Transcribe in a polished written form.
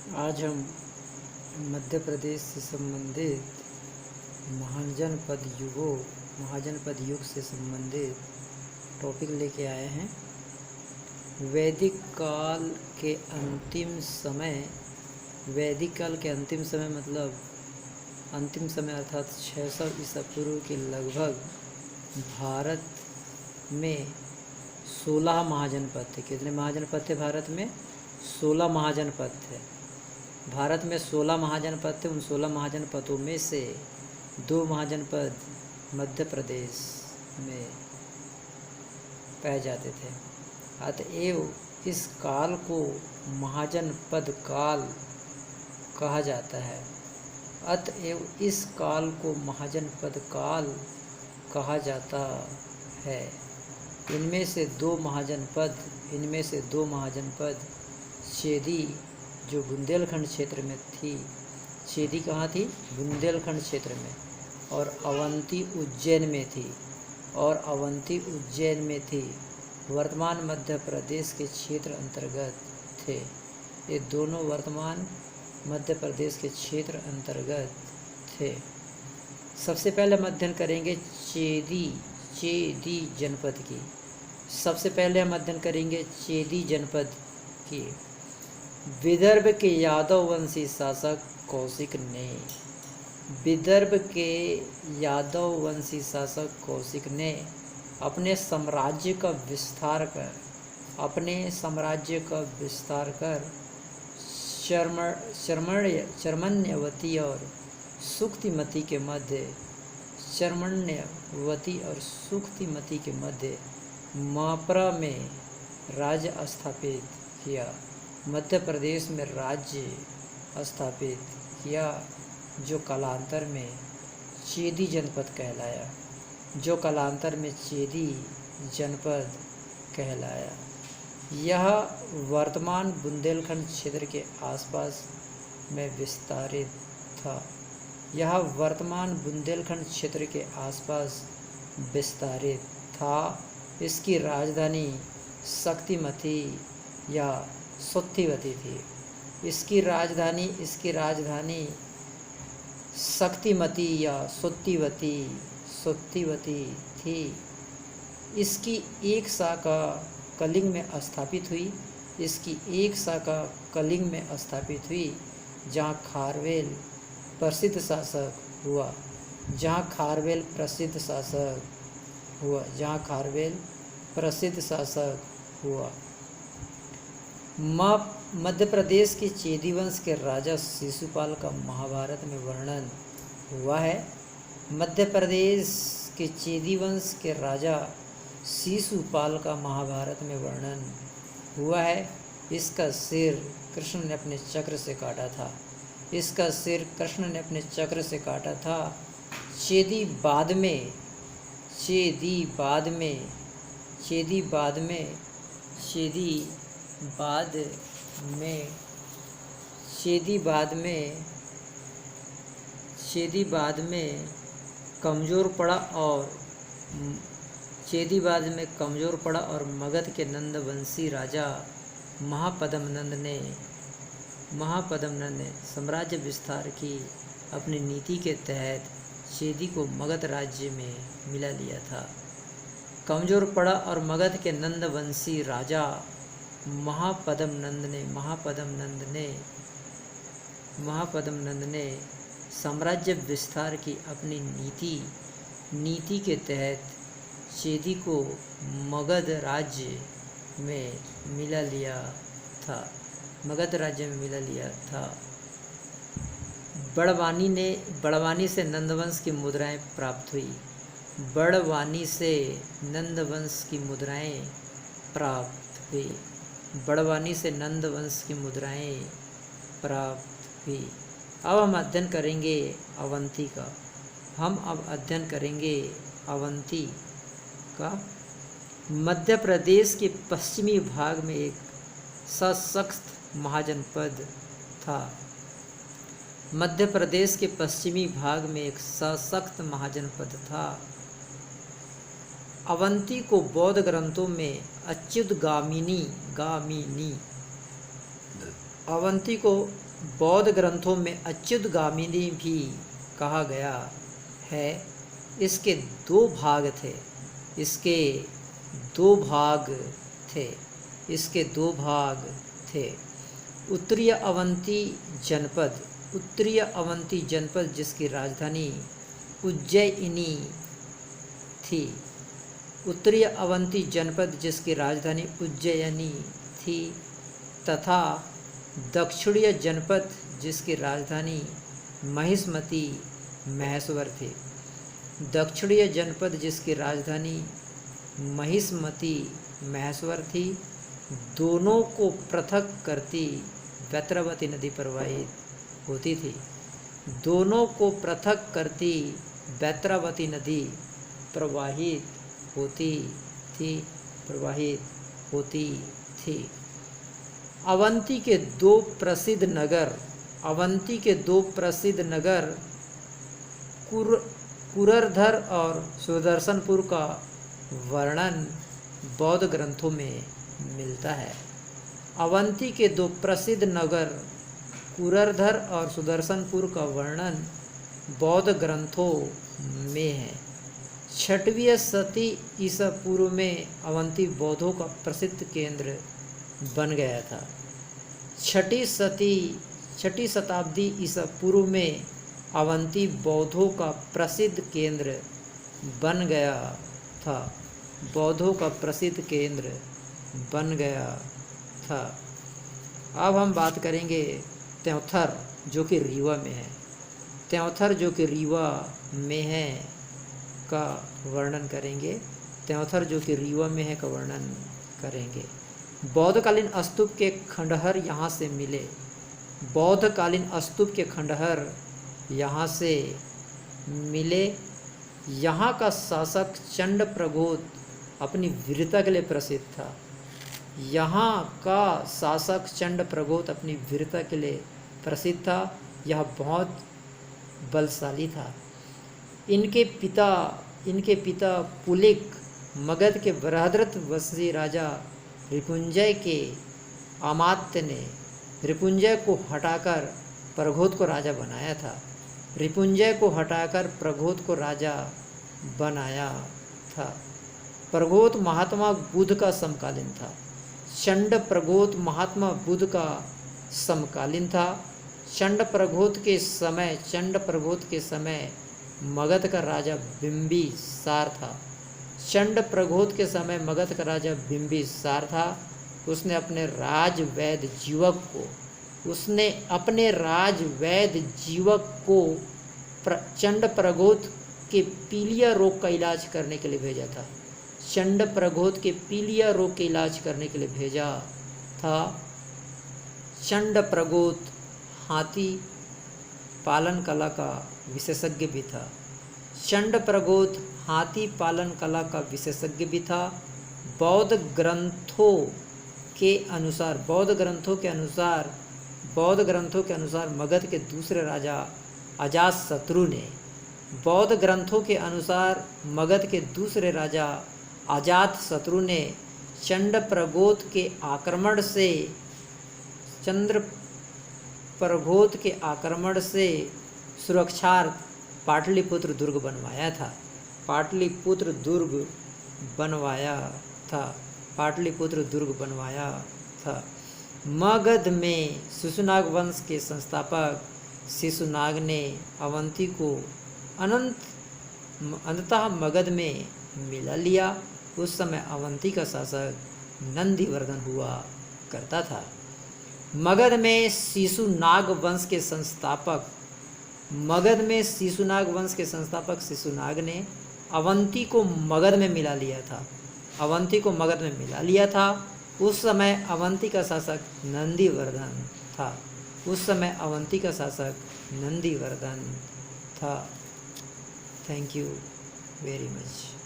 आज हम मध्य प्रदेश से संबंधित महाजनपद युग से संबंधित टॉपिक लेके आए हैं। वैदिक काल के अंतिम समय मतलब अंतिम समय अर्थात 600 ईसा पूर्व के लगभग भारत में 16 महाजनपद थे। कितने महाजनपद थे भारत में? 16 महाजनपद थे। भारत में 16 महाजनपद थे। उन 16 महाजनपदों में से 2 महाजनपद मध्य प्रदेश में पाए जाते थे। अतएव इस काल को महाजनपद काल कहा जाता है। अतएव इस काल को महाजनपद काल कहा जाता है। इनमें से दो महाजनपद चेदी, जो बुंदेलखंड क्षेत्र में थी। चेदी कहाँ थी? बुंदेलखंड क्षेत्र में। और अवंती उज्जैन में थी। वर्तमान मध्य प्रदेश के क्षेत्र अंतर्गत थे। ये दोनों वर्तमान मध्य प्रदेश के क्षेत्र अंतर्गत थे। सबसे पहले हम अध्ययन करेंगे चेदी जनपद की। सबसे पहले हम अध्ययन करेंगे चेदी जनपद की। विदर्भ के यादव वंशी शासक कौशिक ने अपने साम्राज्य का विस्तार कर चर्मण्यवती और सुक्तिमती के मध्य मापरा में राज्य स्थापित किया। मध्य प्रदेश में राज्य स्थापित किया, जो कालांतर में चेदी जनपद कहलाया। यह वर्तमान बुंदेलखंड क्षेत्र के आसपास में विस्तारित था। इसकी राजधानी शक्तिमती या सुत्तिवती थी। इसकी एक शाखा कलिंग में स्थापित हुई, जहाँ खारवेल प्रसिद्ध शासक हुआ। मध्य प्रदेश के चेदी वंश के राजा शिशुपाल का महाभारत में वर्णन हुआ है। मध्य प्रदेश के चेदी वंश के राजा शिशुपाल का महाभारत में वर्णन हुआ है। इसका सिर कृष्ण ने अपने चक्र से काटा था। चेदी बाद में कमज़ोर पड़ा और मगध के नंदवंशी राजा महापद्मनंद ने साम्राज्य विस्तार की अपनी नीति के तहत चेदी को मगध राज्य में मिला लिया था। कमज़ोर पड़ा और मगध के नंदवंशी राजा महापद्मनंद ने साम्राज्य विस्तार की अपनी नीति के तहत चेदी को मगध राज्य में मिला लिया था। बड़वानी से नंदवंश की मुद्राएं प्राप्त हुई। अब हम अध्ययन करेंगे अवंती का। मध्य प्रदेश के पश्चिमी भाग में एक सशक्त महाजनपद था। अवंती को बौद्ध ग्रंथों में अच्युतगामिनी बौद्ध ग्रंथों में अच्युतगामिनी भी कहा गया है। इसके दो भाग थे। इसके दो भाग थे। इसके दो भाग थे। उत्तरीय अवंती जनपद, उत्तरीय अवंती जनपद जिसकी राजधानी उज्जैनी थी। उत्तरीय अवंती जनपद जिसकी राजधानी उज्जैनी थी तथा दक्षिणीय जनपद जिसकी राजधानी महिष्मती महेश्वर थी। दक्षिणीय जनपद जिसकी राजधानी महिष्मती महेश्वर थी। दोनों को पृथक करती वैत्रवती नदी प्रवाहित होती थी। दोनों को पृथक करती वैत्रवती नदी प्रवाहित होती थी। प्रवाहित होती थी। अवंती के दो प्रसिद्ध नगर, अवंती के दो प्रसिद्ध नगर कुररधर और सुदर्शनपुर का वर्णन बौद्ध ग्रंथों में मिलता है। अवंती के दो प्रसिद्ध नगर कुररधर और सुदर्शनपुर का वर्णन बौद्ध ग्रंथों में है। 6वीं शती ईसा पूर्व में अवंती बौद्धों का प्रसिद्ध केंद्र बन गया था। 6ठी शताब्दी ईसा पूर्व में अवंती बौद्धों का प्रसिद्ध केंद्र बन गया था। बौद्धों का प्रसिद्ध केंद्र बन गया था। अब हम बात करेंगे त्योंथर जो कि रीवा में है। त्योंथर जो कि रीवा में है का वर्णन करेंगे। त्योंथर जो कि रीवा में है का वर्णन करेंगे। बौद्धकालीन स्तूप के खंडहर यहाँ से मिले। बौद्धकालीन स्तूप के खंडहर यहाँ से मिले। यहाँ का शासक चंड प्रगोत अपनी वीरता के लिए प्रसिद्ध था। यहाँ का शासक चंड प्रगोत अपनी वीरता के लिए प्रसिद्ध था। यह बहुत बलशाली था। इनके पिता पुलिक मगध के बृहद्रथवंशी राजा रिपुंजय के अमात्य ने रिपुंजय को हटाकर प्रगोत को राजा बनाया था। रिपुंजय को हटाकर प्रगोत को राजा बनाया था। प्रगोत महात्मा बुद्ध का समकालीन था। चंड प्रगोत महात्मा बुद्ध का समकालीन था। चंड प्रगोत के समय मगध का राजा बिंबिसार था। चंड प्रगोत के समय मगध का राजा बिंबिसार था। उसने अपने राजवैद जीवक को चंड प्रगोत के पीलिया रोग का इलाज करने के लिए भेजा था। चंड प्रगोत के पीलिया रोग के इलाज करने के लिए भेजा था। चंड प्रगोत हाथी पालन कला का विशेषज्ञ भी था। चंड प्रगोत हाथी पालन कला का विशेषज्ञ भी था। बौद्ध ग्रंथों के अनुसार मगध के दूसरे राजा अजातशत्रु ने चंड प्रगोत के आक्रमण से सुरक्षार्थ पाटलिपुत्र दुर्ग बनवाया था। पाटलिपुत्र दुर्ग बनवाया था। मगध में शिशुनाग वंश के संस्थापक शिशुनाग ने अवंती को अंततः मगध में मिला लिया। उस समय अवंती का शासक नंदीवर्धन हुआ करता था। मगध में शिशुनाग वंश के संस्थापक शिशुनाग ने अवंती को मगध में मिला लिया था। उस समय अवंती का शासक नंदीवर्धन था। Thank you very much.